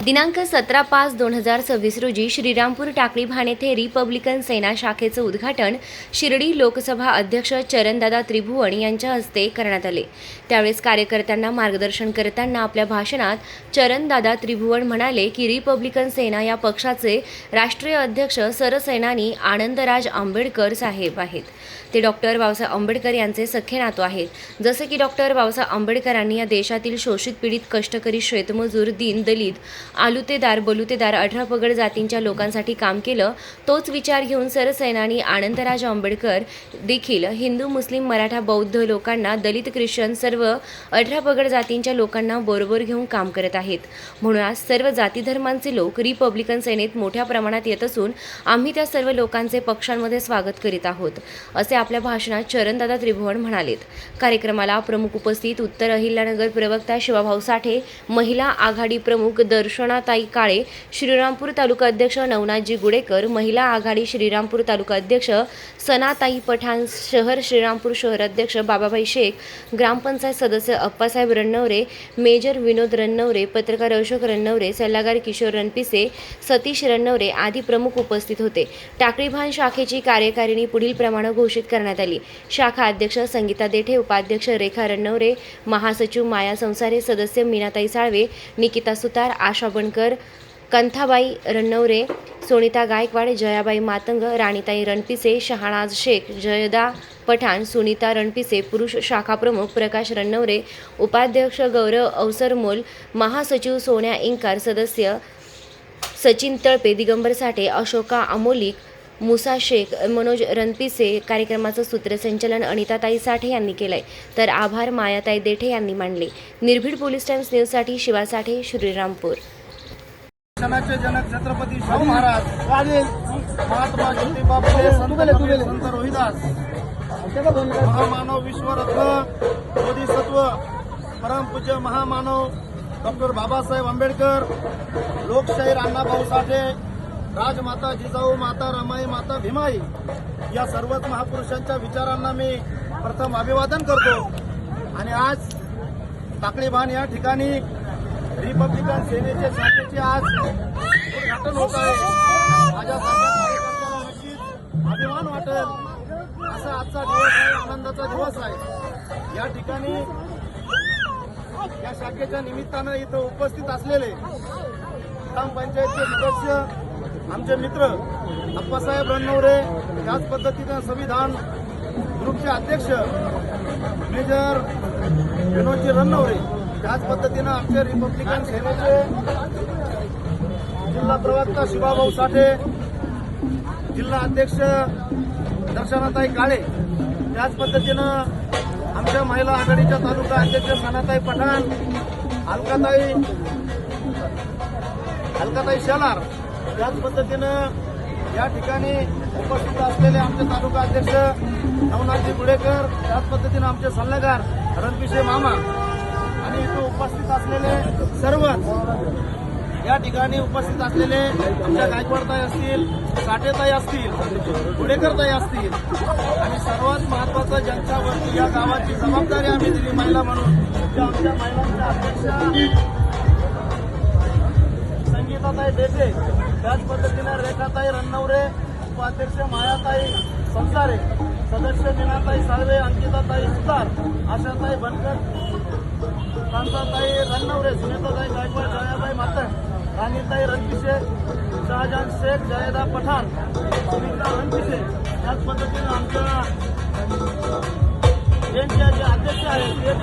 दिनांक 17/5/2026 रोजी श्रीरामपूर टाकळी भान येथे रिपब्लिकन सेना शाखेचं उद्घाटन शिर्डी लोकसभा अध्यक्ष चरणदादा त्रिभुवन यांच्या हस्ते करण्यात आले। त्यावेळेस कार्यकर्त्यांना मार्गदर्शन करताना आपल्या भाषणात चरणदादा त्रिभुवन म्हणाले की रिपब्लिकन सेना या पक्षाचे राष्ट्रीय अध्यक्ष सरसेनानी आनंदराज आंबेडकर साहेब आहेत। ते डॉक्टर बाबासाहेब आंबेडकर यांचे सख्खे नातू आहेत। जसे की डॉक्टर बाबासाहेब आंबेडकरांनी या देशातील शोषित पीडित कष्टकरी शेतमजूर दीन दलित आलुतेदार बलुतेदार 18 पगड जातींच्या लोकांसाठी काम केलं, तोच विचार घेऊन सरसेनानी आनंदराज आंबेडकर देखील हिंदू मुस्लिम मराठा बौद्ध लोकांना दलित ख्रिश्चन सर्व 18 पगड जातींच्या लोकांना बरोबर घेऊन काम करत आहेत। म्हणून आज सर्व जाती धर्मांचे लोक रिपब्लिकन सेनेत मोठ्या प्रमाणात येत असून आम्ही त्या सर्व लोकांचे पक्षांमध्ये स्वागत करीत आहोत, असे आपल्या भाषणात चरणदादा त्रिभुवन म्हणालेत। कार्यक्रमाला प्रमुख उपस्थित उत्तर अहिल्यानगर प्रवक्ता शिवाभाऊ साठे, महिला आघाडी प्रमुख दर्शनाताई काळे, श्रीरामपूर तालुका अध्यक्ष नवनाथजी गुडेकर, महिला आघाडी श्रीरामपूर तालुका अध्यक्ष सनाताई पठाण, शहर श्रीरामपूर शहर अध्यक्ष बाबाभाई शेख, ग्रामपंचायत सदस्य अप्पासाहेब रन्नवरे, मेजर विनोद रन्नवरे, पत्रकार अशोक रन्नवरे, सल्लागार किशोर रणपिसे, सतीश रन्नवरे आदी प्रमुख उपस्थित होते। टाकळी भान शाखेची कार्यकारिणी पुढील प्रमाणे घोषित करण्यात आली। शाखा अध्यक्ष संगीता देठे, उपाध्यक्ष रेखा रन्नवरे, महासचिव माया संसारे, सदस्य मीनाताई साळवे, निकिता सुतार, आशा बनकर, कंथाबाई रन्नवरे, सोनिता गायकवाड, जयाबाई मातंग, राणीताई रणपिसे, शहानाज शेख, जयदा पठाण, सुनीता रणपिसे, पुरुष शाखा प्रमुख प्रकाश रन्नवरे, उपाध्यक्ष गौरव अवसरमोल, महासचिव सोन्या इंकार, सदस्य सचिन तळपे, दिगंबर साठे, अशोका अमोलिक, मुसा शेख, मनोज रणपिसे। कार्यक्रमाचं सूत्रसंचालन अनिताताई साठे यांनी केलंय, तर आभार मायाताई देठे यांनी मानले। निर्भीड पोलीस टाइम्स न्यूजसाठी शिवा साठे, श्रीरामपूर। शिक्षणाचे जनक छत्रपती शाहू महाराज, महात्मा ज्योतिबा फुले, संत रोहिदास, महामानव विश्वरत्न बोधिसत्व परमपूज्य महामानव डॉक्टर बाबासाहेब आंबेडकर, लोकशाहीर अण्णाभाऊ साठे, राजमाता जिजाऊ माता रमाई माता भीमाई या सर्वच महापुरुषांच्या विचारांना मी प्रथम अभिवादन करतो। आणि आज टाकळी भान या ठिकाणी रिपब्लिकन सेनेच्या शाखेचे आज उद्घाटन होत आहे। माझ्यासारख्या कार्यकर्त्यांना नक्कीच अभिमान वाटेल असा आजचा दिवस आहे, आनंदाचा दिवस आहे। या ठिकाणी या शाखेच्या निमित्तानं इथं उपस्थित असलेले ग्रामपंचायतचे सदस्य, आमचे मित्र अप्पासाहेब रन्नवरे, त्याच पद्धतीनं संविधान ग्रुपचे अध्यक्ष मेजर विनोदजी रन्नवरे, त्याच पद्धतीनं आमचे रिपब्लिकन सेनेचे जिल्हा प्रवक्ता शिवाभाऊ साठे, जिल्हा अध्यक्ष दर्शनाताई काळे, त्याच पद्धतीनं आमच्या महिला आघाडीच्या तालुका अध्यक्ष सनाताई पठाण, अलकाताई शेलार, त्याच पद्धतीनं या ठिकाणी उपस्थित असलेले आमचे तालुका अध्यक्ष नवनाथजी गुडेकर, त्याच पद्धतीनं आमचे सल्लागार रणपिसे मामा आणि इथं उपस्थित असलेले सर्व या ठिकाणी उपस्थित असलेले आमच्या गायकवाडताई असतील, साठेताई असतील, गुडेकरताई असतील आणि सर्वात महत्वाचं ज्यांच्यावरती या गावाची जबाबदारी आम्ही दिली महिला म्हणून, त्या आमच्या महिलांच्या अध्यक्षा संगीताताई देठे, त्याच पद्धतीने रेखाताई रन्नवरे, उपाध्यक्ष मायाताई संसारे, सदस्य मीनाताई साळवे, अंकिताताई सुतार, आशाताई बनकर, कांताताई रन्नवरे, सुनीताताई गायकवाड, जयाबाई मातंग, राणीताई रणपिसे, शहाजान शेख, जयदा पठाण, सुनीता रणपिसे, त्याच पद्धतीने आमच्या जे अध्यक्ष आहेत